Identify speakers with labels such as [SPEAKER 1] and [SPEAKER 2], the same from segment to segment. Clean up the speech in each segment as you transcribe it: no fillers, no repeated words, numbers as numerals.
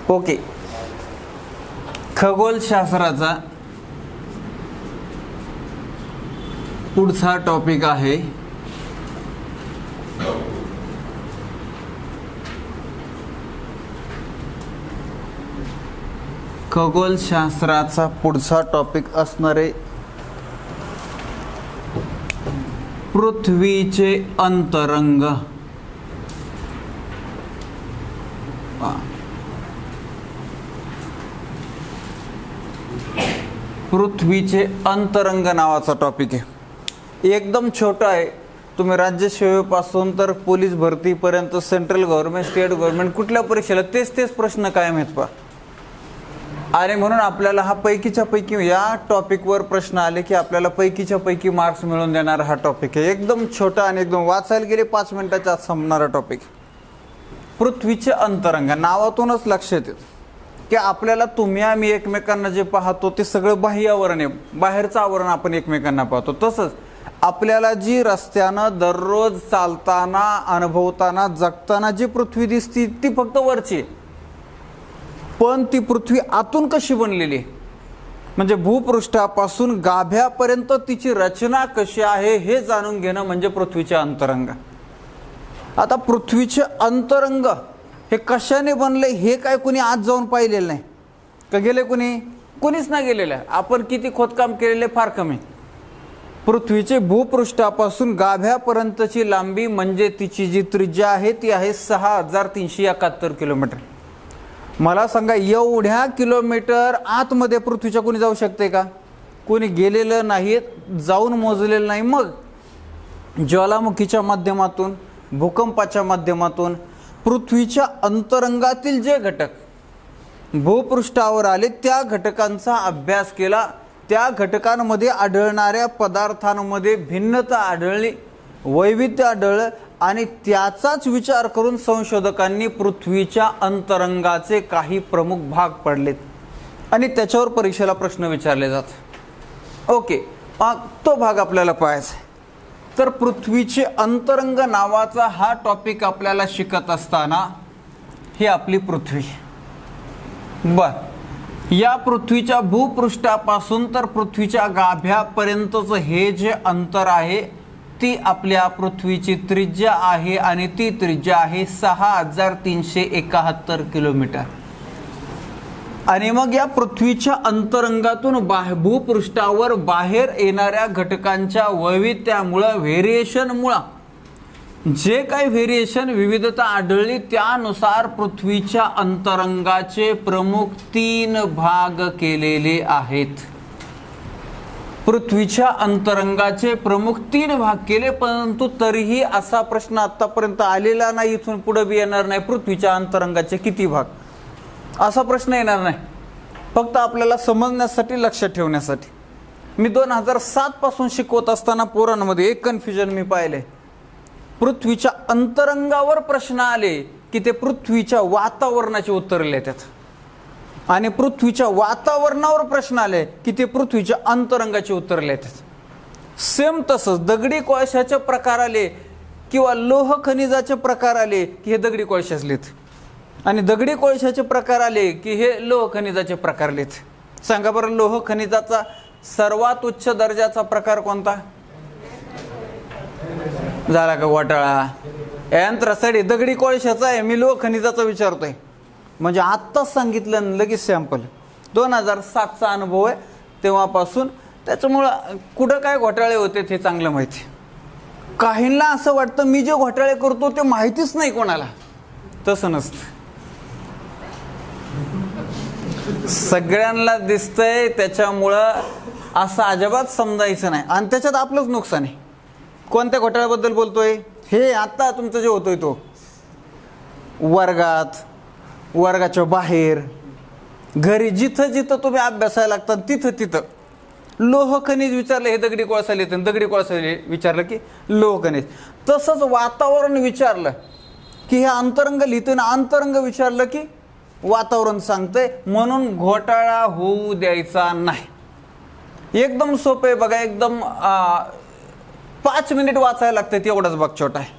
[SPEAKER 1] Okay, खगोलशास्त्राचा पुढचा topic आहे खगोलशास्त्राचा पुढचा टॉपिक असणारे पृथ्वीचे अंतरंग. पृथ्वीचे अंतरंग नावाचा टॉपिक आहे. एकदम छोटा आहे. तुम्ही राज्यसेवेपासून तर पोलीस भरतीपर्यंत सेंट्रल गव्हर्नमेंट, स्टेट गव्हर्नमेंट कुठल्या परीक्षेला तेच प्रश्न कायम आहेत पहा. आणि म्हणून आपल्याला हा पैकीच्या पैकी या टॉपिकवर प्रश्न आले की आपल्याला पैकीच्या पैकी मार्क्स मिळवून देणारा हा टॉपिक आहे. एकदम छोटा आणि एकदम वाचायला गेले 5 मिनिटाच्या आत संपणारा टॉपिक. पृथ्वीचे अंतरंग नावातूनच लक्षात येतं की आपल्याला तुम्ही आम्ही एकमेकांना जे पाहतो ते सगळं बाह्य आवरण आहे. बाहेरचं आवरण आपण एकमेकांना पाहतो. तसंच आपल्याला जी रस्त्यानं दररोज चालताना, अनुभवताना, जगताना जी पृथ्वी दिसती ती फक्त वरची आहे. पण ती पृथ्वी आतून कशी बनलेली आहे, म्हणजे भूपृष्ठापासून गाभ्यापर्यंत तिची रचना कशी आहे हे जाणून घेणं म्हणजे पृथ्वीचे अंतरंग. आता पृथ्वीचे अंतरंग हे कशाने बनले हे काय कुणी आज जाऊन पाहिलेलं नाही का? गेले कुणीच नाही गेलेलं आहे. आपण किती खोदकाम केलेले फार कमी. पृथ्वीचे भूपृष्ठापासून गाभ्यापर्यंतची लांबी म्हणजे तिची जी त्रिज्या आहे ती आहे 6371 किलोमीटर. मला सांगा, एवढ्या किलोमीटर आतमध्ये पृथ्वीच्या कोणी जाऊ शकते का? कोणी गेलेलं नाही, जाऊन मोजलेलं नाही. मग ज्वालामुखीच्या माध्यमातून, भूकंपाच्या माध्यमातून पृथ्वीच्या अंतरंगातील जे घटक भूपृष्ठावर आले त्या घटकांचा अभ्यास केला. त्या घटकांमध्ये आढळणाऱ्या पदार्थांमध्ये भिन्नता आढळली, वैविध्य आढळलं आणि त्याचाच विचार करून संशोधकांनी पृथ्वीच्या अंतरंगाचे काही प्रमुख भाग पडलेत आणि त्याच्यावर परीक्षेला प्रश्न विचारले जातात. ओके, तो भाग आपल्याला पाहायचा आहे. तर पृथ्वीचे अंतरंग नावाचा हा टॉपिक आपल्याला शिकत असताना ही आपली पृथ्वी. या पृथ्वीच्या भूपृष्ठापासून तर पृथ्वीच्या गाभ्यापर्यंतचं हे जे अंतर आहे ती आपल्या पृथ्वीची त्रिज्या आहे आणि ती त्रिज्या आहे 6371 किलोमीटर. आणि मग या पृथ्वीच्या अंतरंगातून भूपृष्ठावर बाहेर येणाऱ्या घटकांच्या वैविध्यामुळं, व्हेरिएशनमुळं जे काही व्हेरिएशन, विविधता आढळली त्यानुसार पृथ्वीच्या अंतरंगाचे प्रमुख 3 भाग केलेले आहेत. पृथ्वीच्या अंतरंगाचे प्रमुख 3 भाग केले, परंतु तरीही असा प्रश्न आतापर्यंत आलेला नाही, इथून पुढे बी येणार नाही, पृथ्वीच्या अंतरंगाचे किती भाग, असा प्रश्न येणार नाही. फक्त आपल्याला समजण्यासाठी, लक्षात ठेवण्यासाठी. मी 2007 पासून शिकवत असताना पोरांमध्ये एक कन्फ्युजन मी पाहिले. पृथ्वीच्या अंतरंगावर प्रश्न आले की ते पृथ्वीच्या वातावरणाचे उत्तर येतात आणि पृथ्वीच्या वातावरणावर प्रश्न आले की ते पृथ्वीच्या अंतरंगाचे उत्तर येतात. सेम तसंच दगडी कोळशाचे प्रकार आले किंवा लोह खनिजाचे प्रकार आले की हे दगडी कोळशाच लिहित आणि दगडी कोळशाचे प्रकार आले की हे लोह खनिजाचे प्रकार लिहित. सांगा बरं, लोह खनिजाचा सर्वात उच्च दर्जाचा प्रकार कोणता? झाला का घोटाळा? यंत्रसडी दगडी कोळशाचा आहे, मी लोह खनिजाचा विचारतोय म्हणजे आत्ताच सांगितलं लगेच सॅम्पल. 2007चा अनुभव आहे तेव्हापासून. त्याच्यामुळं कुठं काय घोटाळे होते ते चांगलं माहिती. काहींना असं वाटतं मी जे घोटाळे करतो ते माहितीच नाही कोणाला. तसं नसतं, सगळ्यांना दिसतंय. त्याच्यामुळं असं अजिबात समजायचं नाही आणि त्याच्यात आपलंच नुकसान आहे. कोणत्या घोटाळ्याबद्दल बोलतोय? हे आता तुमचं जे होतोय तो वर्गात, वर्गाच्या बाहेर, घरी, जिथं जिथं तुम्ही अभ्यासायला लागतात तिथं लोह खनिज विचारलं हे दगडी कोळसा लिहितं, दगडी कोळसा विचारलं की लोह खनिज. तसंच वातावरण विचारलं की हे अंतरंग लिहितं ना अंतरंग विचारलं की वातावरण सांगतंय. म्हणून घोटाळा होऊ द्यायचा नाही. एकदम सोपं आहे बघा. एकदम 5 मिनिट वाचायला लागतं, एवढाच भाग छोटा आहे.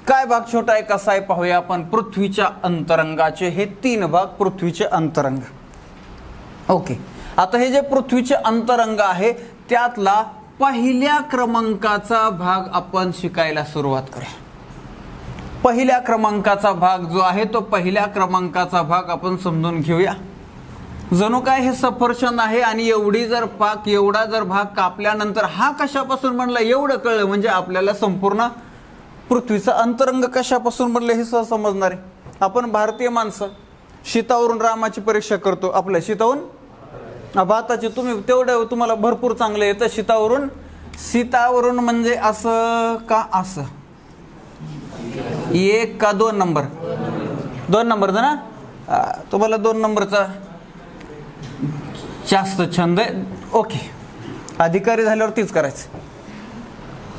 [SPEAKER 1] काय भाग छोटा आहे कसा आहे पाहूया आपण. पृथ्वीच्या अंतरंगाचे हे 3 भाग पृथ्वीचे अंतरंग. ओके, आता हे जे पृथ्वीचे अंतरंग आहे त्यातला पहिल्या क्रमांकाचा भाग आपण शिकायला सुरुवात करूया. पहिल्या क्रमांकाचा भाग जो आहे तो पहिल्या क्रमांकाचा भाग आपण समजून घेऊया. जणू काय हे सफरचंद आहे आणि एवढा जर भाग कापल्यानंतर हा कशापासून बनला एवढं कळलं म्हणजे आपल्याला संपूर्ण पृथ्वीचं अंतरंग कशापासून बनलं हे सहज समजणार आहे. आपण भारतीय माणसं शीतावरून रामाची परीक्षा करतो. आपल्या शीतावरून भाताची तुम्ही तेवढं तुम्हाला भरपूर चांगलं येतं. सीतावरून म्हणजे असं का असं 1 का 2 नंबर 2 नंबरचा ना, तुम्हाला 2 नंबरचा जास्त छंद आहे. ओके, अधिकारी झाल्यावर तीच करायचं.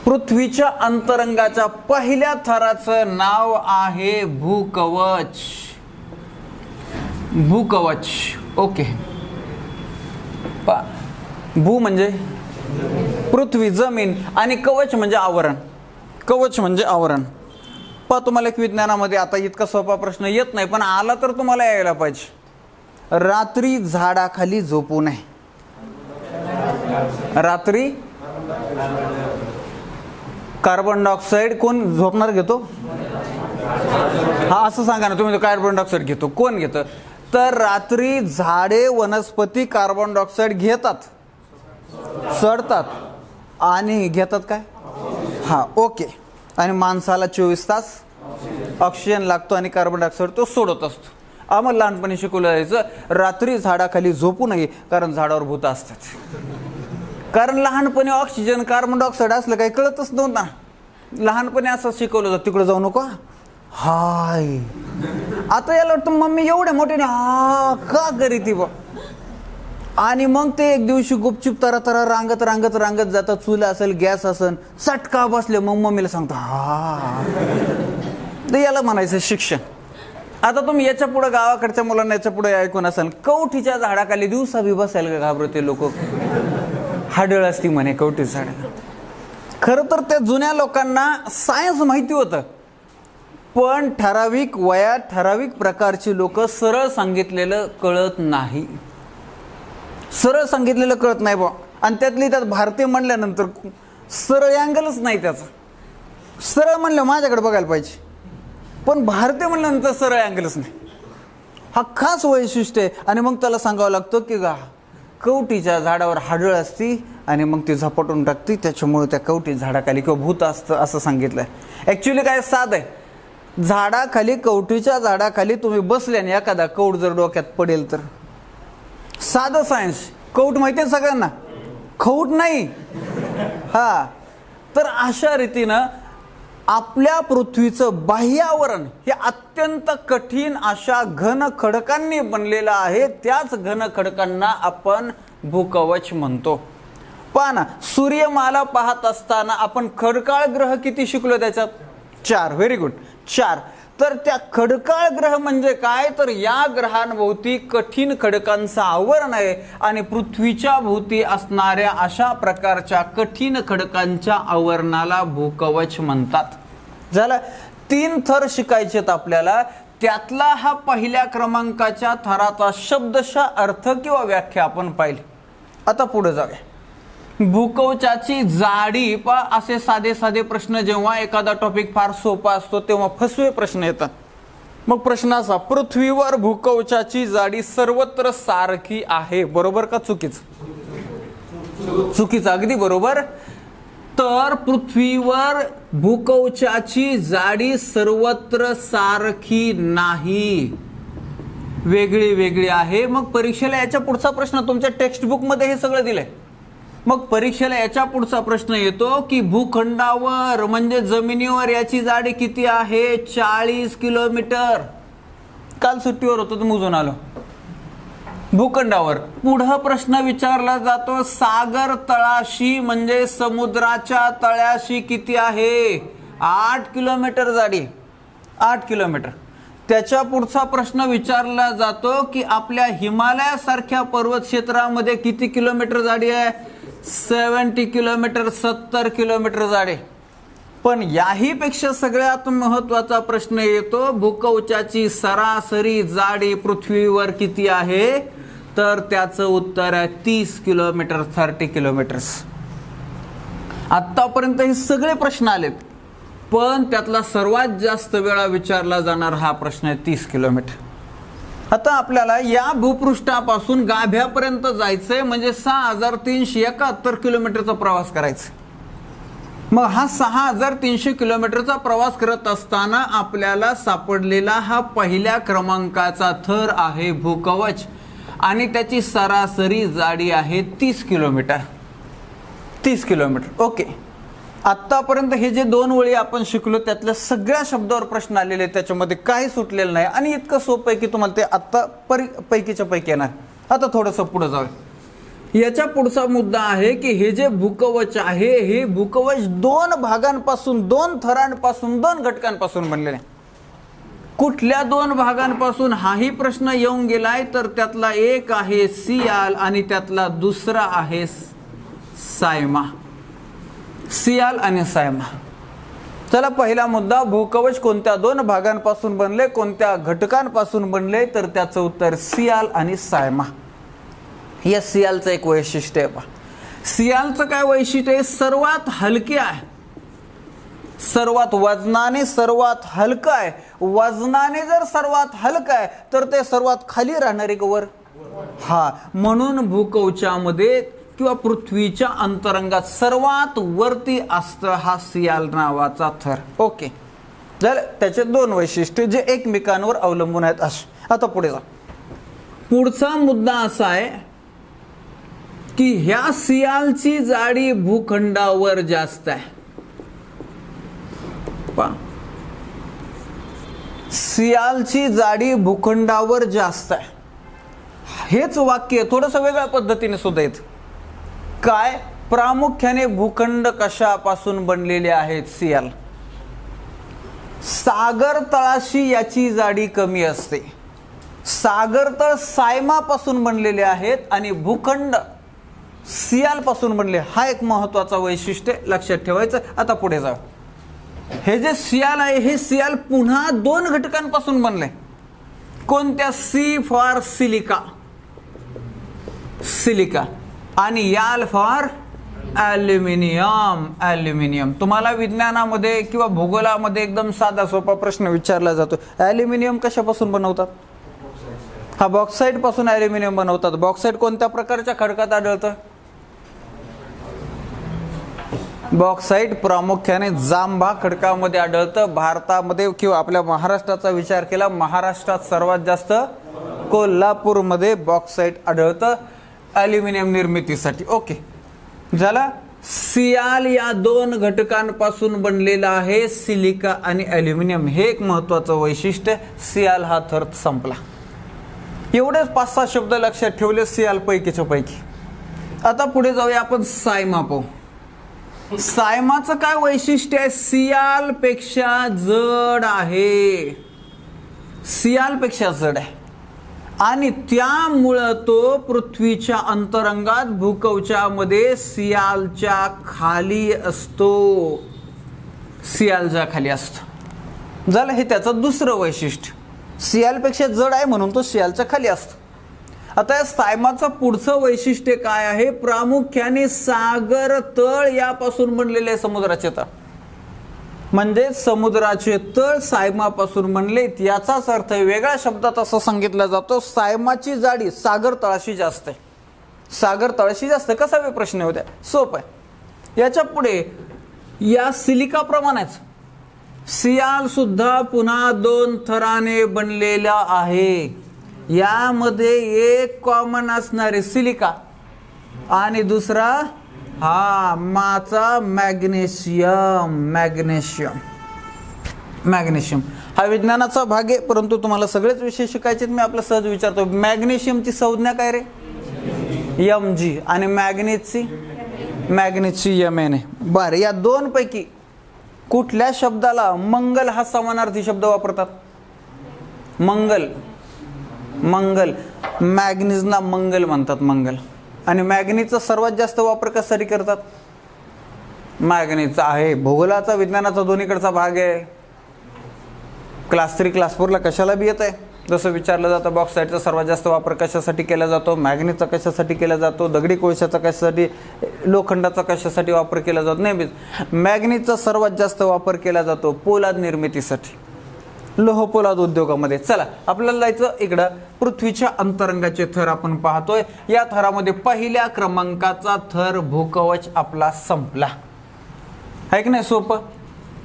[SPEAKER 1] पृथ्वीच्या अंतरंगाच्या पहिल्या थराचं नाव आहे भूकवच. भूकवच. ओके, भू म्हणजे पृथ्वी जमीन आणि कवच म्हणजे आवरण. कवच म्हणजे आवरण. तुम्हाला एक विज्ञानामध्ये आता इतका सोपा प्रश्न येत नाही पण आला तर तुम्हाला यायला पाहिजे. रात्री झाडाखाली झोपू नये. रात्री कार्बन डायऑक्साईड कोण झोपणार घेतो? हा असं सांगा ना तुम्ही, कार्बन डायऑक्साईड घेतो कोण घेतं? तर रात्री झाडे वनस्पती कार्बन डायऑक्साईड घेतात, सडतात आणि घेतात काय? हा ओके. आणि माणसाला 24 तास ऑक्सिजन लागतो आणि कार्बन डायऑक्साईड तो सोडत असतो. आम्हाला लहानपणी शिकवलं जायचं रात्री झाडाखाली झोपू नये कारण झाडावर भूत असतात. कारण लहानपणी ऑक्सिजन कार्बन डायऑक्साईड असलं काही कळतच नव्हतं. लहानपणी असं शिकवलं जातं तिकडे जाऊ नको हाय. आता याला वाटतं मम्मी एवढ्या मोठ्याने हा का करी ती बा. आणि मग ते एक दिवशी गुपचूप तरा रांगत रांगत रांगत जातात. चूल असेल गॅस असेल चटका बसले मग मम्मीला सांगतो हा. तर याला म्हणायचं शिक्षण. आता तुम्ही याच्या पुढे गावाकडच्या मुलांना याच्या पुढे ऐकून असाल कवठीच्या झाडाखाली दिवसा बी बसायला का घाबरते लोक. हाडळ असती म्हणे कवठी झाडाला. खरं तर त्या जुन्या लोकांना सायन्स माहिती होतं पण ठराविक वयात ठराविक प्रकारची लोक सरळ सांगितलेलं कळत नाही. सरळ सांगितलेलं कळत नाही बा. आणि त्यातली त्यात भारतीय म्हणल्यानंतर सरळ अँगलच नाही त्याचा. सरळ म्हणलं माझ्याकडे बघायला पाहिजे पण भारतीय म्हणल्यानंतर सरळ अँगलच नाही. हा खास वैशिष्ट्य आहे. आणि मग त्याला सांगावं लागतं की कवटीच्या झाडावर हाडळ असती आणि मग ती झपाटून टाकती त्याच्यामुळे त्या कवटी झाडाखाली किंवा भूत असतं असं सांगितलंय. ऍक्च्युली काय साध आहे. झाडाखाली कवटीच्या झाडाखाली तुम्ही बसले आणि एखादा कवट जर डोक्यात पडेल तर साधं सायन्स. कवट माहिती आहे सगळ्यांना, खवट नाही. हा तर अशा रीतीनं आपल्या पृथ्वीचं बाह्य आवरण हे अत्यंत कठीण अशा घन खडकांनी बनलेलं आहे. त्याच घन खडकांना आपण भूकवच म्हणतो. पहा ना, सूर्यमाला पाहत असताना आपण खडकाळ ग्रह किती शिकलो त्याच्यात? 4. Very good, 4. तर त्या खडकाळ ग्रह म्हणजे काय? तर या ग्रहांभोवती कठीण खडकांचं आवरण आहे आणि पृथ्वीच्या भोवती असणाऱ्या अशा प्रकारच्या कठीण खडकांच्या आवरणाला भूकवच म्हणतात. झालं. 3 थर शिकायचेत आपल्याला. त्यातला हा पहिल्या क्रमांकाच्या थराचा शब्दशः अर्थ किंवा व्याख्या आपण पाहिली. आता पुढे जाऊया. भूकवचाची जाडी. असे साधे साधे प्रश्न जेव्हा एखादा टॉपिक फार सोपा असतो तेव्हा फसवे प्रश्न येतात. मग प्रश्न असा, पृथ्वीवर भूकवचाची जाडी सर्वत्र सारखी आहे, बरोबर का चुकीचं? चुकीचं, अगदी बरोबर. तर पृथ्वीवर भूकवचाची जाडी सर्वत्र सारखी नाही, वेगळी वेगळी आहे. मग परीक्षेला याच्या पुढचा प्रश्न तुमच्या टेक्स्टबुक मध्ये हे सगळं दिलंय. मग परीक्षेला याच्या पुढचा प्रश्न येतो की भूखंडावर म्हणजे जमिनीवर याची जाडी किती आहे? 40 किलोमीटर. काल सुट्टीवर होतो तर मोजून आलो. भूखंडावर. पुढे प्रश्न विचारला जातो सागर तळाशी म्हणजे समुद्राच्या तळाशी किती आहे? 8 किलोमीटर जाडी. 8 किलोमीटर. त्याच्या पुढचा प्रश्न विचारला जातो की आपल्या हिमालयासारख्या पर्वत क्षेत्रामध्ये किती किलोमीटर जाडी आहे? 70 किलोमीटर. 70 किलोमीटर जाडी. पण याही पेक्षा सगळ्यात महत्वाचा प्रश्न येतो, भूकवचाची सरासरी जाडी पृथ्वीवर किती आहे? तर त्याचं उत्तर आहे 30 किलोमीटर, 30 किलोमीटर्स. आतापर्यंत हे सगळे प्रश्न आलेत, पण त्यातला सर्वात जास्त वेळा विचारला जाणार हा प्रश्न आहे 30 किलोमीटर. आता आपल्याला या भूपृष्ठापासून गाभ्यापर्यंत जायचंय, म्हणजे 6371 किलोमीटरचा प्रवास करायचा. मग हा 6300 किलोमीटरचा प्रवास करत असताना आपल्याला सापडलेला हा पहिल्या क्रमांकाचा थर आहे भूकवच, आणि त्याची सरासरी जाडी आहे 30 किलोमीटर. 30 किलोमीटर. ओके, आतापर्यंत हे जे 2 ओळी आपण शिकलो त्यातल्या सगळ्या शब्दावर प्रश्न आलेले आहेत, त्याच्यामध्ये काही सुटलेलं नाही आणि इतकं सोपं आहे की तुम्हाला ते आत्ता पैकीच्या पैकी येणार. आता थोडंसं पुढे जाऊया. याच्या पुढचा मुद्दा आहे की हे जे भूकवच आहे, हे भूकवच 2 भागांपासून, 2 थरांपासून, 2 घटकांपासून बनलेले. कुठल्या 2 भागांपासून हाही प्रश्न येऊन गेलाय, तर त्यातला एक आहे सियाल आणि त्यातला दुसरा आहे सायमा. सियाल आणि सायमा. चला, पहिला मुद्दा, भूकवच कोणत्या 2 भागांपासून बनले, कोणत्या घटकांपासून बनले? तर त्याचं उत्तर सियाल आणि सायमा. या सियालचं एक वैशिष्ट्य आहे पहा. सियालचं काय वैशिष्ट्य आहे? सर्वात हलके आहे, सर्वात वजनाने सर्वात हलकं आहे. वजनाने जर सर्वात हलकं आहे तर ते सर्वात खाली राहणारे वर. हा, म्हणून भूकवचामध्ये किंवा पृथ्वीच्या अंतरंगात सर्वात वरती असतं हा सियाल नावाचा थर. ओके, झालं. त्याचे 2 वैशिष्ट्य जे एकमेकांवर अवलंबून आहेत असे. आता पुढे जा. पुढचा मुद्दा असा आहे की ह्या सियालची जाडी भूखंडावर जास्त आहे. सियालची जाडी भूखंडावर जास्त आहे. हेच वाक्य थोडंसं वेगळ्या पद्धतीने सुद्धा येत. काय? प्रामुख्याने भूखंड कशापासून बनलेले आहेत? सियाल. सागर तळाशी याची जाडी कमी असते. सागर तळ सायमापासून बनलेले आहेत आणि भूखंड सियाल पासून बनले. हा एक महत्वाचा वैशिष्ट्य लक्षात ठेवायचं. आता पुढे जाऊ. हे जे सियाल आहे, हे सियाल पुन्हा 2 घटकांपासून बनले. कोणत्या? सी फॉर सिलिका, सिलिका, आणि याल फॉर ॲल्युमिनियम, ॲल्युमिनियम. तुम्हाला विज्ञानामध्ये किंवा भूगोलामध्ये एकदम साधा सोपा प्रश्न विचारला जातो, ॲल्युमिनियम कशापासून बनवतात? हा, बॉक्साईट पासून ॲल्युमिनियम बनवतात. बॉक्साईट कोणत्या प्रकारच्या खडकात आढळतं? बॉक्साईट प्रामुख्याने जांभा खडकामध्ये आढळतं. भारतामध्ये किंवा आपल्या महाराष्ट्राचा विचार केला, महाराष्ट्रात सर्वात जास्त कोल्हापूरमध्ये बॉक्साईट आढळतं ॲल्युमिनियम निर्मितीसाठी. ओके, झाला. सियाल या 2 घटकांपासून बनलेला आहे, सिलिका आणि ॲल्युमिनियम. हे एक महत्वाचं वैशिष्ट्य. सियाल हा थर संपला. एवढेच 5-6 शब्द लक्षात ठेवले सियाल पैकीच्या पैकी. आता पुढे जाऊया आपण सायमा पाहू. सायमाचं काय वैशिष्ट्य आहे? सियाल पेक्षा जड आहे, सियाल पेक्षा जड आहे आणि त्यामुळं तो पृथ्वीच्या अंतरंगात भूकवचामध्ये सियालच्या खाली असतो, सियालच्या खाली असतो. झालं. हे त्याचं दुसरं वैशिष्ट्य. सियालपेक्षा जड आहे म्हणून तो सियालच्या खाली असतो. आता या सायमाचं पुढचं वैशिष्ट्य काय आहे? प्रामुख्याने सागर तळ यापासून बनलेले समुद्राचे तळ, म्हणजे समुद्राचे तळ सायमापासून बनले. याचाच अर्थ वेगळ्या शब्दात असं सांगितलं जातं, सायमाची जाडी सागर तळाशी जास्त आहे, सागर तळाशी जास्त. कसा वे प्रश्न होत्या? सोप आहे. याच्या पुढे या सिलिका प्रमाणेच सियाल सुद्धा पुन्हा 2 थराने बनलेला आहे. यामध्ये एक कॉमन असणारे सिलिका आणि दुसरा माचा मॅग्नेशियम. मॅग्नेशियम, मॅग्नेशियम हा विज्ञानाचा भाग आहे, परंतु तुम्हाला सगळेच विषय शिकायचे. मी आपलं सहज विचारतो, मॅग्नेशियमची संज्ञा काय रे? Mg. आणि मॅग्नेटची Mn. बरं, या 2 पैकी कुठल्या शब्दाला मंगल हा समानार्थी शब्द वापरतात? मंगल, मंगल. मॅग्नीजला मंगल म्हणतात, मंगल. आणि मॅग्नीजचा सर्वात जास्त वापर कशासाठी करतात? मॅग्नीजचा आहे. भूगोलाचा विज्ञानाचा दोन्हीकडचा भाग आहे. क्लास 3 क्लास 4 ला कशाला बी येत आहे. जसं विचारलं जातं बॉक्साईटचा सर्वात जास्त वापर कशासाठी केला जातो, मॅग्नीजचा कशासाठी केला जातो, दगडी कोळशाचा कशासाठी, लोखंडाचा कशासाठी वापर केला जातो. नेहमीच मॅग्नीजचा सर्वात जास्त वापर केला जातो पोलाद निर्मितीसाठी, लोह पोलाद उद्योगामध्ये. चला आपल्याला जायचं इकडं. पृथ्वीच्या अंतरंगाचे थर आपण पाहतोय. या थरामध्ये पहिल्या क्रमांकाचा थर भूकवच आपला संपला. आहे की नाही सोपं.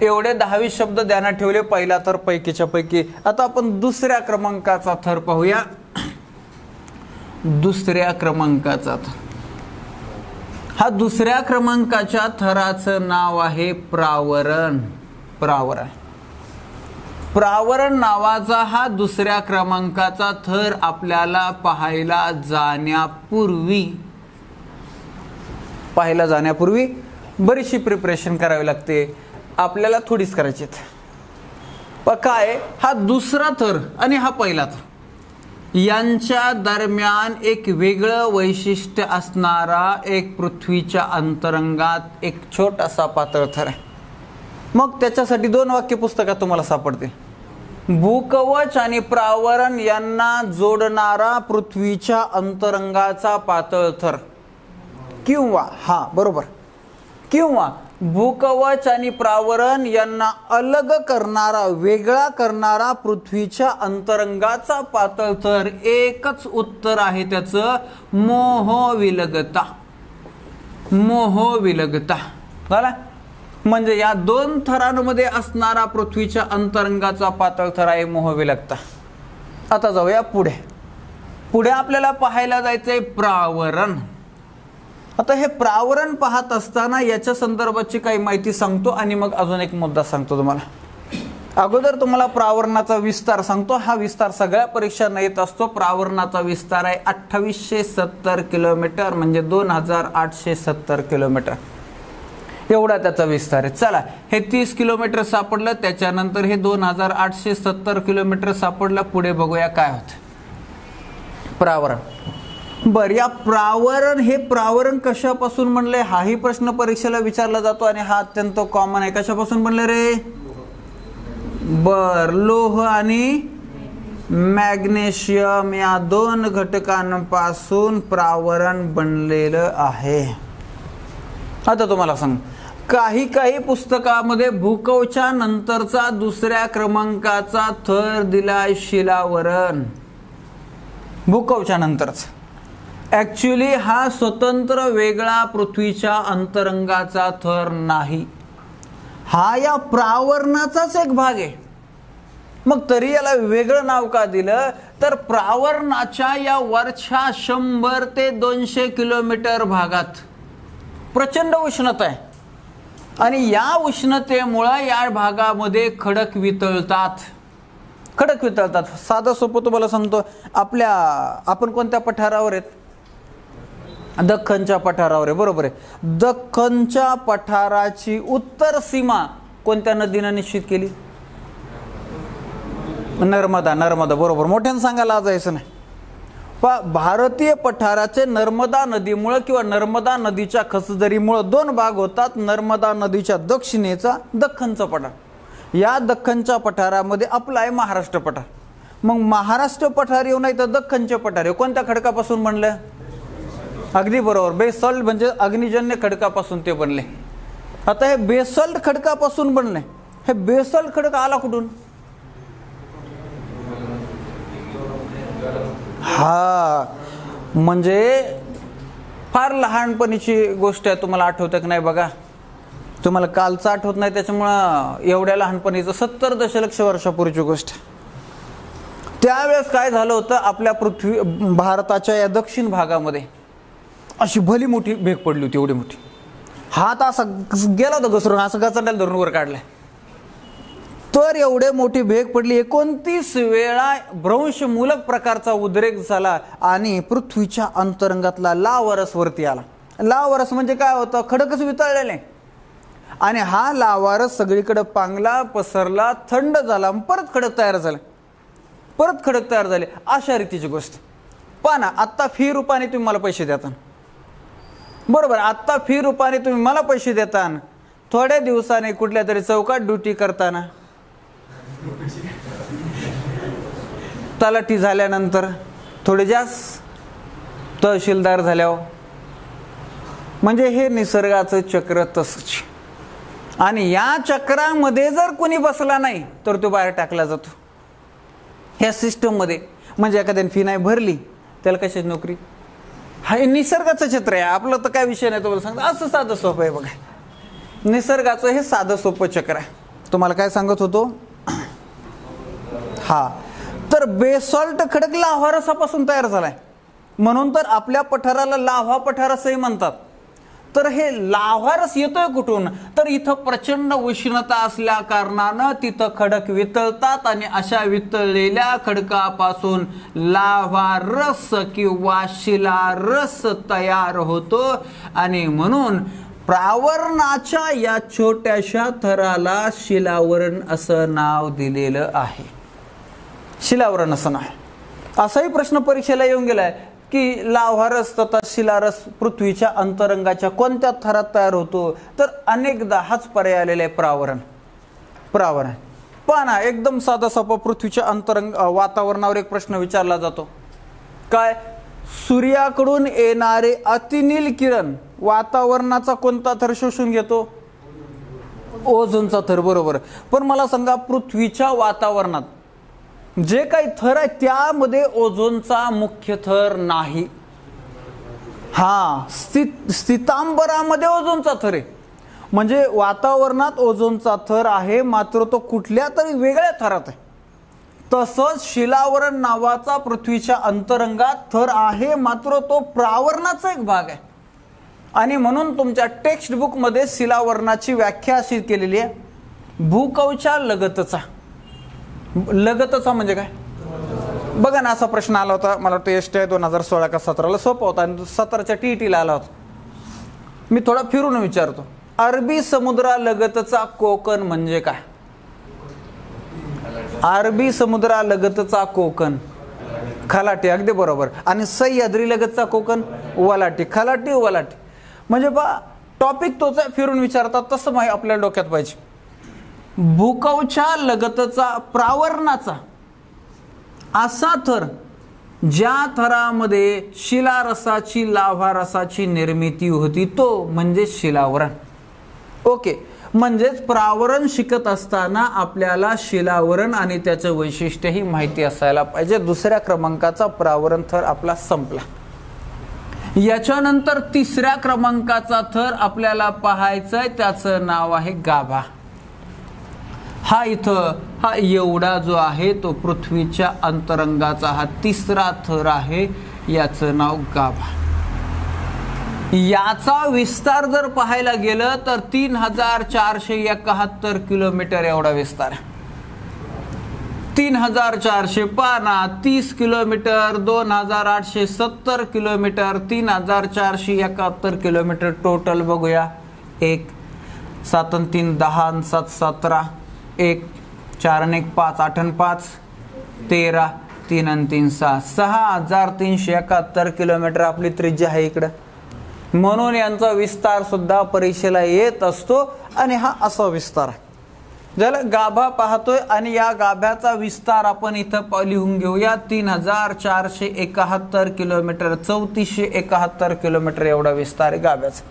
[SPEAKER 1] एवढे 10-20 शब्द ध्यानात ठेवले. पहिला थर पैकीच्या पैकी. आता आपण दुसऱ्या क्रमांकाचा थर पाहूया. दुसऱ्या क्रमांकाचा थर, हा दुसऱ्या क्रमांकाच्या थराचं नाव आहे प्रावरण. प्रावरण प्रावरण नावाचा हा दुसऱ्या क्रमांकाचा थर आपल्याला पाहायला जाण्यापूर्वी बरीचशी प्रिपरेशन करावी लागते. आपल्याला थोडीच करायची. काय हा दुसरा थर आणि हा पहिला थर यांच्या दरम्यान एक वेगळं वैशिष्ट्य असणारा एक पृथ्वीच्या अंतरंगात एक छोटासा पातळ थर आहे. मग त्याच्यासाठी 2 वाक्य पुस्तकात तुम्हाला सापडतील. भूकवच आणि प्रावरण यांना जोडणारा पृथ्वीच्या अंतरंगाचा पातळ थर, किंवा हा बरोबर, किंवा भूकवच आणि प्रावरण यांना अलग करणारा, वेगळा करणारा पृथ्वीच्या अंतरंगाचा पातळ थर. एकच उत्तर आहे त्याचं, मोहविलगता. मोहविलगता झाला. म्हणजे या 2 थरांमध्ये असणारा पृथ्वीच्या अंतरंगाचा पातळ थर आहे मोहविलगता. आता जाऊया पुढे. पुढे आपल्याला पाहायला जायचंय प्रावरण. आता हे प्रावरण पाहत असताना याच्या संदर्भाची काही माहिती सांगतो आणि मग अजून एक मुद्दा सांगतो तुम्हाला. अगोदर तुम्हाला प्रावरणाचा विस्तार सांगतो. हा विस्तार सगळ्या परीक्षांना येत असतो. प्रावरणाचा विस्तार आहे 2870 किलोमीटर, म्हणजे 2870 किलोमीटर एवढा त्याचा विस्तार आहे. चला हे 30 किलोमीटर सापडलं. त्याच्यानंतर हे 2870 किलोमीटर सापडलं. पुढे बघूया काय होतं. प्रावरण. बर, या प्रावरण, हे प्रावरण कशापासून बनलंय हाही प्रश्न परीक्षेला विचारला जातो आणि हा अत्यंत कॉमन आहे. कशापासून बनलं रे. बर, लोह आणि मॅग्नेशियम या 2 घटकांपासून प्रावरण बनलेलं आहे. आता तुम्हाला सांग, काही पुस्तकामध्ये भूकवच्या नंतरचा दुसऱ्या क्रमांकाचा थर दिलाय शिलावरण. भूकवच्या नंतरचा ऍक्च्युली हा स्वतंत्र वेगळा पृथ्वीच्या अंतरंगाचा थर नाही. हा या प्रावरणाचाच एक भाग आहे. मग तरी याला वेगळं नाव का दिलं, तर प्रावरणाच्या या वरच्या 100 ते 200 किलोमीटर भागात प्रचंड उष्णता आहे आणि या उष्णतेमुळे या भागामध्ये खडक वितळतात. खडक वितळतात. साधं सोपं तुम्हाला सांगतो. आपण कोणत्या पठारावर आहेत. दख्खनच्या पठारावर आहे. बरोबर आहे. दख्खनच्या पठाराची उत्तर सीमा कोणत्या नदीने निश्चित केली. नर्मदा. नर्मदा बरोबर. मोठ्यानं सांगायला जायचं नाही. भारतीय पठाराचे नर्मदा नदीमुळे किंवा नर्मदा नदीच्या खचदरीमुळे 2 भाग होतात. नर्मदा नदीच्या दक्षिणेचा दख्खनचा पठार. या दख्खनच्या पठारामध्ये आपला आहे महाराष्ट्र पठार. मग महाराष्ट्र पठार येऊ नाही तर दख्खनचे पठार येऊ. कोणत्या खडकापासून बनलं. अगदी बरोबर, बेसॉल्ट म्हणजे अग्निजन्य खडकापासून ते बनले. आता हे बेसॉल्ट खडकापासून बनले. हे बेसॉल्ट खडक आला कुठून. हा म्हणजे फार लहानपणीची गोष्ट आहे. तुम्हाला आठवतं की नाही बघा. तुम्हाला कालचं आठवत नाही त्याच्यामुळं एवढ्या लहानपणीचं 70 दशलक्ष वर्षापूर्वीची गोष्ट. त्यावेळेस काय झालं होतं, आपल्या भारताच्या या दक्षिण भागामध्ये अशी भली मोठी भेग पडली होती. एवढी मोठी. हात असा गेला होता घसरून, असं गचंड्याला धरून वर काढलाय. तर एवढे मोठी भेग पडली. 29 वेळा भ्रंशमूलक प्रकारचा उद्रेक झाला आणि पृथ्वीच्या अंतरंगातला लावारस वरती आला. लावारस म्हणजे काय होतं, खडकच वितळलेले आणि हा लावारस सगळीकडे पांगला, पसरला, थंड झाला, परत खडक तयार झाले. परत खडक तयार झाले. अशा रीतीची गोष्ट. पाना आत्ता फी रूपाने तुम्ही मला पैसे देता. बरोबर. आत्ता फी रूपाने तुम्ही मला पैसे देता थोड्या दिवसाने कुठल्या तरी चौकात ड्युटी करताना, तलाठी झाल्यानंतर, थोडे जास्त तहसीलदार झाल्यावर, म्हणजे हे निसर्गाचं चक्र तसंच. आणि या चक्रामध्ये जर कोणी बसला नाही तर तो बाहेर टाकला जातो ह्या सिस्टममध्ये. म्हणजे एखाद्याने फी नाही भरली त्याला कशाची नोकरी. हा हे निसर्गाचं चित्र आहे, आपलं तर काय विषय नाही. तुम्हाला सांगतो असं साधं सोपं आहे बघा, निसर्गाचं हे साधं सोपं चक्र आहे. तुम्हाला काय सांगत होतो, हा तर बेसॉल्ट खडक लाव्हा रसापासून तयार झालाय, म्हणून तर आपल्या पठाराला लाव्हा पठार असंही म्हणतात. तर हे लाव्हा रस येतोय कुठून, तर इथं प्रचंड उष्णता असल्या कारणानं तिथं खडक वितळतात आणि अशा वितळलेल्या खडकापासून लाव्हा रस किंवा शिलारस तयार होतो. आणि म्हणून प्रावरणाच्या या छोट्याशा थराला शिलावरण असं नाव दिलेलं आहे. शिलावरण असं नाव. असाही प्रश्न परीक्षेला येऊन गेलाय की लाव्हारस तथा शिलारस पृथ्वीच्या अंतरंगाच्या कोणत्या थरात तयार होतो, तर अनेकदा हाच पर्याय आलेला आहे प्रावरण. प्रावरण पण एकदम साधा सोपा पृथ्वीच्या अंतरंग वातावरणावर एक प्रश्न विचारला जातो. काय, सूर्याकडून येणारे अतिनील किरण वातावरणाचा कोणता थर शोषून घेतो, ओझोनचा थर. बरोबर. पण मला सांगा, पृथ्वीच्या वातावरणात जे काही थर आहे त्यामध्ये ओझोनचा मुख्य थर नाही. हा स्थितांबरामध्ये ओझोनचा थर आहे. म्हणजे वातावरणात ओझोनचा थर आहे, मात्र तो कुठल्या तरी वेगळ्या थरात आहे. तसंच शिलावरण नावाचा पृथ्वीच्या अंतरंगात थर आहे, मात्र तो प्रावरणाचा एक भाग आहे. आणि म्हणून तुमच्या टेक्स्ट बुक मध्ये शिलावरणाची व्याख्या अशी केलेली आहे, भूकवच्या लगतचा. लगतचा म्हणजे काय बघा ना, असा प्रश्न आला होता, मला वाटतं STI 2016 का 17ला सोपा होता आणि 17च्या TETला आला होता. मी थोडा फिरून विचारतो, अरबी समुद्रालगतचा कोकण म्हणजे काय. अरबी समुद्रालगतचा कोकण खलाटी. अगदी बरोबर. आणि सह्याद्री लगतचा कोकण वलाटी. खलाटी वलाटी म्हणजे बा टॉपिक तोच आहे, फिरून विचारतात तसं माहिती आपल्या डोक्यात पाहिजे. भूकवच्या लगतचा प्रावरणाचा असा थर ज्या थरामध्ये शिलारसाची लाव्हारसाची निर्मिती होती तो म्हणजे शिलावरण. ओके. म्हणजेच प्रावरण शिकत असताना आपल्याला शिलावरण आणि त्याचं वैशिष्ट्यही माहिती असायला पाहिजे. दुसऱ्या क्रमांकाचा प्रावरण थर आपला संपला. याच्यानंतर तिसऱ्या क्रमांकाचा थर आपल्याला पाहायचा आहे, त्याचं नाव आहे गाभा. हा इथं हा एवढा जो आहे तो पृथ्वीच्या अंतरंगाचा हा तिसरा थर आहे, याचं नाव गाभा. याचा विस्तार जर पाहायला गेलं तर 3471 किलोमीटर एवढा विस्तार आहे. 3400 पाना 30 किलोमीटर, 2870 किलोमीटर, 3471 किलोमीटर टोटल बघूया. 1 7 आणि 3 10 आणि 7 17, 1 4 आणि 1 5 8 आणि 5 13, 3 आणि 3 6, 6371 किलोमीटर आपली त्रिज्या आहे इकडं. म्हणून यांचा विस्तार सुद्धा परीक्षेला येत असतो आणि हा असा विस्तार आहे ज्याला गाभा पाहतोय. आणि या गाभ्याचा विस्तार आपण इथं लिहून घेऊया. 3471 किलोमीटर, 3471 किलोमीटर एवढा विस्तार आहे गाभ्याचा.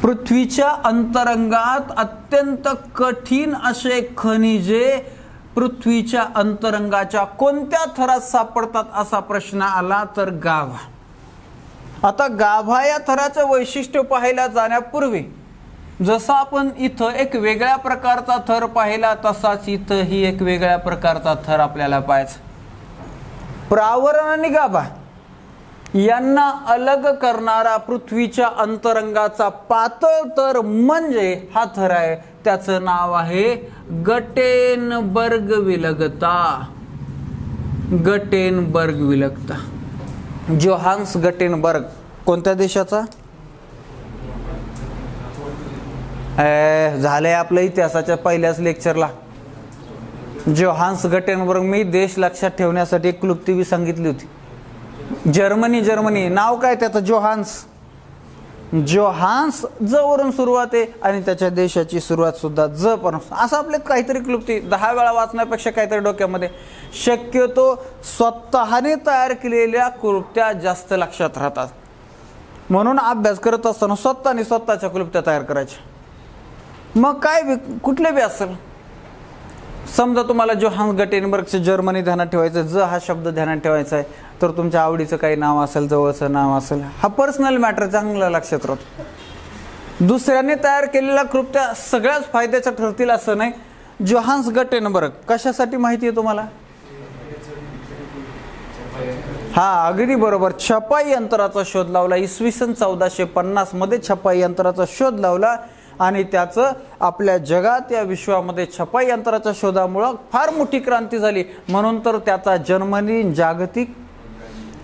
[SPEAKER 1] पृथ्वीच्या अंतरंगात अत्यंत कठीण असे खनिजे पृथ्वीच्या अंतरंगाच्या कोणत्या थरात सापडतात असा प्रश्न आला तर गाभा. आता गाभा या थराचं वैशिष्ट्य पाहायला जाण्यापूर्वी जसं आपण इथं एक वेगळ्या प्रकारचा थर पाहिला तसाच इथं ही एक वेगळ्या प्रकारचा थर आपल्याला पाहायचा. प्रावरण आणि गाभा यांना अलग करणारा पृथ्वीच्या अंतरंगाचा पातळ थर म्हणजे हा थर आहे, त्याचं नाव आहे गटेनबर्ग विलगता. गटेनबर्ग विलगता. जोहान्स गटेनबर्ग कोणत्या देशाचा झालंय आपल्या इतिहासाच्या पहिल्याच लेक्चरला. Johannes Gutenberg. मी देश लक्षात ठेवण्यासाठी एक क्लुप्ती सांगितली होती. जर्मनी. जर्मनी नाव काय त्याचं जोहान्स. जोहान्स ज वरून सुरुवात आहे आणि त्याच्या देशाची सुरुवात सुद्धा ज पण. असं आपले काहीतरी क्लुप्ती 10 वेळा वाचण्यापेक्षा काहीतरी डोक्यामध्ये, शक्यतो स्वतःने तयार केलेल्या क्लुप्त्या जास्त लक्षात राहतात. म्हणून अभ्यास करत असताना स्वतःच्या क्लुप्त्या तयार करायच्या. मग काय कुठले बी असेल, समजा तुम्हाला जोहान्स गटेनबर्गचे जर्मनी ध्यानात ठेवायचं, ज हा शब्द ध्यानात ठेवायचा आहे, तर तुमच्या आवडीचं काही नाव असेल, जवळचं नाव असेल, हा पर्सनल मॅटर चांगला लक्षात राहतो. दुसऱ्याने तयार केलेल्या कृत्या सगळ्याच फायद्याच्या ठरतील असं नाही. जोहान्स गटेनबर्ग कशासाठी माहिती आहे तुम्हाला? हा, अगदी बरोबर. छपाई यंत्राचा शोध लावला. इसवी सन 1450 मध्ये छपाई यंत्राचा शोध लावला आणि त्याचं आपल्या जगात या विश्वामध्ये छपाई यंत्राच्या शोधामुळं फार मोठी क्रांती झाली. म्हणून तर त्याचा जन्मदिन जागतिक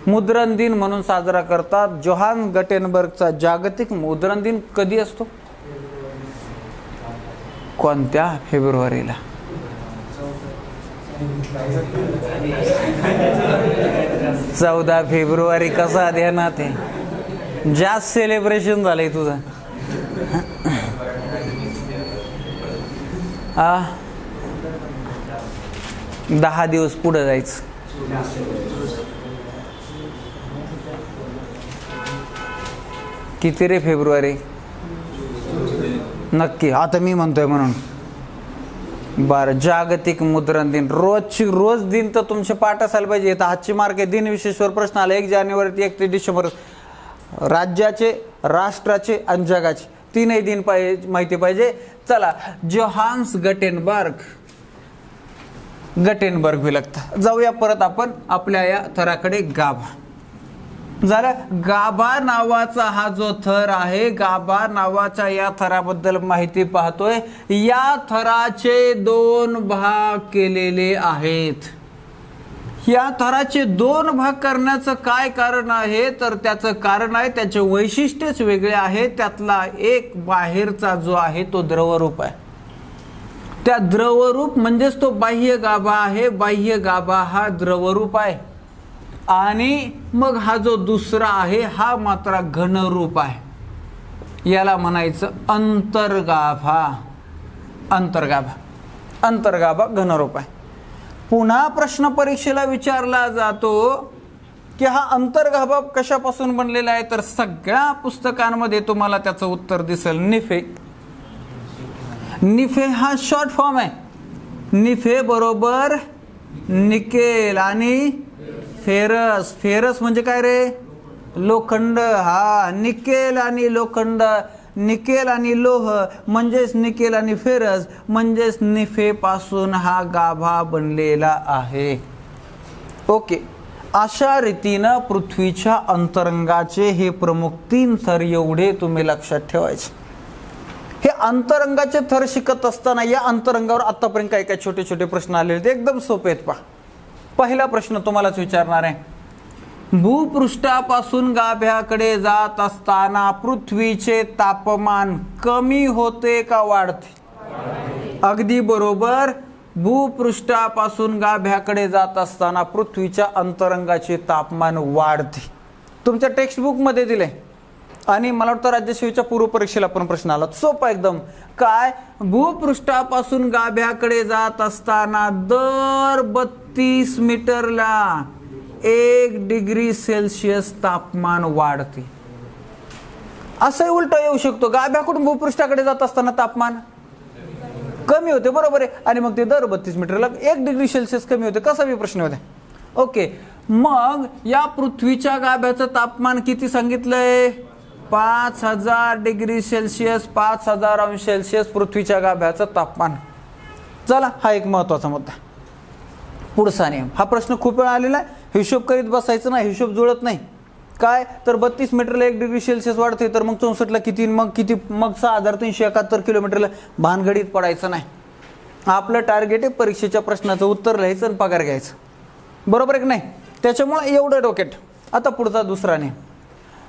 [SPEAKER 1] मुद्रण दिन म्हणून साजरा करतात. जोहान्स गटेनबर्गचा जागतिक मुद्रण दिन कधी असतो? कोणत्या फेब्रुवारीला? 14 फेब्रुवारी. कसा ध्यानात आहे? जास्त सेलिब्रेशन झालंय तुझं. 10 दिवस पुढे जायचं. किती रे फेब्रुवारी? नक्की आता मी म्हणतोय म्हणून. बरं, जागतिक मुद्रण दिन. रोज दिन तर तुमचे पाठ असायला पाहिजे. हातची मार्क आहे. दिन विशेषवर प्रश्न आला 1 जानेवारी ते 31 डिसेंबर. राज्याचे, राष्ट्राचे आणि जगाचे तीनही दिन माहिती पाहिजे. चला, जोहान्स गटेनबर्ग विलगता. जाऊया परत आपण आपल्या या थराकडे. गाभा झालं. गाभा नावाचा हा जो थर आहे, गाभा नावाच्या या थराबद्दल माहिती पाहतोय. या थराचे 2 भाग केलेले आहेत. या थराचे 2 भाग करण्याचं काय कारण आहे? तर त्याचं कारण आहे त्याचे वैशिष्ट्यच वेगळे आहे. त्यातला एक बाहेरचा जो आहे तो द्रवरूप आहे. त्या द्रवरूप म्हणजेच तो बाह्य गाभा आहे. बाह्य गाभा हा द्रवरूप आहे. आणि मग हा जो दुसरा आहे हा मात्र घनरूप आहे. याला म्हणायचं अंतर्गाभा. अंतर्गाभा घनरूप आहे. पुन्हा प्रश्न परीक्षेला विचारला जातो की हा अंतर्गाभा कशापासून बनलेला आहे? तर सगळ्या पुस्तकांमध्ये तुम्हाला त्याचं उत्तर दिसेल. निफे हा शॉर्ट फॉर्म आहे. निफे बरोबर निकेल आणि फेरस. फेरस म्हणजे काय रे? लोखंड. हा, निकेल आणि लोखंड. निकेल आणि लोह म्हणजेच निकेल आणि फेरस म्हणजेच निफे पासून हा गाभा बनलेला आहे. ओके, अशा रीतीनं पृथ्वीच्या अंतरंगाचे हे प्रमुख 3 थर एवढे तुम्ही लक्षात ठेवायचे. हे अंतरंगाचे थर शिकत असताना या अंतरंगावर आतापर्यंत काय काय छोटे छोटे प्रश्न आलेले ते एकदम सोपे आहेत. पहा, पहिला प्रश्न तुम्हालाच विचारणार आहे. भूपृष्ठापासून गाभ्याकडे जात असताना पृथ्वीचे तापमान कमी होते का वाढते? अगदी बरोबर. भूपृष्ठापासून गाभ्याकडे जात असताना पृथ्वीच्या अंतरंगाचे तापमान वाढते. तुमच्या टेक्स्टबुक मध्ये दिले आणि मला वाटतं राज्यसेवेच्या पूर्व परीक्षेला पण प्रश्न आला. सोपा एकदम. काय? भूपृष्ठापासून गाभ्याकडे जात असताना दर 32 मीटरला 1 डिग्री सेल्सिअस तापमान वाढते. असंही उलट येऊ शकतो. गाभ्याकडून भूपृष्ठाकडे जात असताना तापमान कमी होते. बरोबर आहे. आणि मग ते दर 32 मीटरला 1 डिग्री सेल्सिअस कमी होते. कसा बी प्रश्न होते. ओके, मग या पृथ्वीच्या गाभ्याचं तापमान किती सांगितलंय? 5000 डिग्री सेल्सिअस. 5000 अंश सेल्सिअस पृथ्वीच्या गाभ्याचं तापमान. चला, हा एक महत्वाचा मुद्दा. पुढचा नियम. हा प्रश्न खूप वेळा आलेला आहे. हिशोब करीत बसायचं नाही, हिशोब जुळत नाही. काय? तर 32 मीटरला 1 डिग्री सेल्सिअस वाढते, तर मग 64ला किती, मग किती, मग 6371 किलोमीटरला. भानगडीत पडायचं नाही. आपलं टार्गेट आहे परीक्षेच्या प्रश्नाचं उत्तर लिहायचं आणि पगार घ्यायचं. बरोबर आहे की नाही? त्याच्यामुळे एवढं डोक्यात. आता पुढचा दुसरा नियम.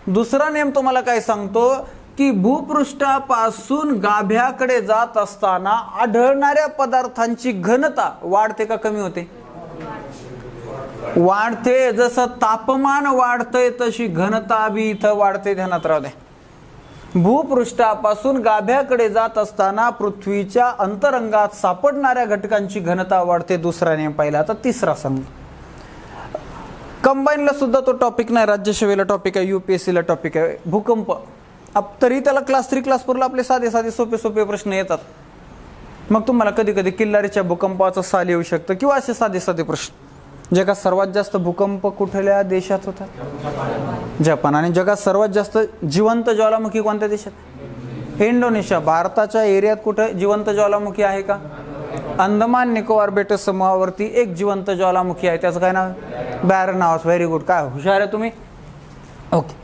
[SPEAKER 1] दुसरा नियम तुम्हाला काय सांगतो की भूपृष्ठापासून गाभ्याकडे जात असताना आढळणाऱ्या पदार्थांची घनता वाढते का कमी होते? वाढते. जसं तापमान वाढतंय तशी घनता बी इथं वाढते. ध्यानात राहू दे. भूपृष्ठापासून गाभ्याकडे जात असताना पृथ्वीच्या अंतरंगात सापडणाऱ्या घटकांची घनता वाढते. दुसरा नियम पाहिला. आता तिसरा सांग. कंबाईनला सुद्धा तो टॉपिक नाही, राज्यसेवेला टॉपिक आहे, UPSCला टॉपिक आहे. भूकंप. तरी त्याला क्लास 3 क्लास 4ला आपले साधे साधे सोपे सोपे प्रश्न येतात. मग तुम्हाला कधी कधी किल्लारीच्या भूकंपाचं साल येऊ शकतं किंवा असे साधे साधे प्रश्न. जगात सर्वात जास्त भूकंप कुठल्या देशात होतात? जपान. आणि जगात सर्वात जास्त जिवंत ज्वालामुखी कोणत्या देशात? इंडोनेशिया. भारताच्या एरियात कुठं जिवंत ज्वालामुखी आहे का? अंदमान निकोबार बेट समूहावरती एक जिवंत ज्वालामुखी आहे, त्याचं काय नाव? बॅरन नावाचं. Very good. काय हुशार आहे तुम्ही. ओके.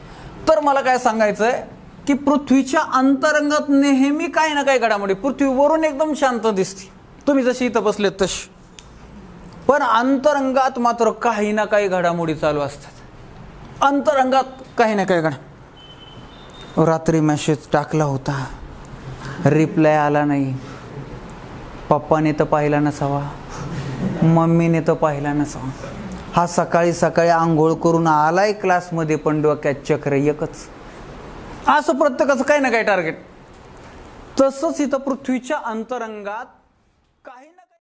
[SPEAKER 1] तर मला काय सांगायचं आहे की पृथ्वीच्या अंतरंगात नेहमी काही ना काही घडामोडी. पृथ्वीवरून एकदम शांत दिसते, तुम्ही जशी इथं बसलेत तशी, पण अंतरंगात मात्र काही ना काही घडामोडी चालू असतात. अंतरंगात काही ना काही रात्री मेसेज टाकला होता, रिप्लाय आला नाही, पप्पाने तर पाहिला नसावा, मम्मीने तर पाहिला नसावा, हा सकाळी सकाळी आंघोळ करून आलाय क्लासमध्ये पण डोक्यात चक्र एकच. असं प्रत्येकाचं काही ना काही टार्गेट. तसंच इथं पृथ्वीच्या अंतरंगात काही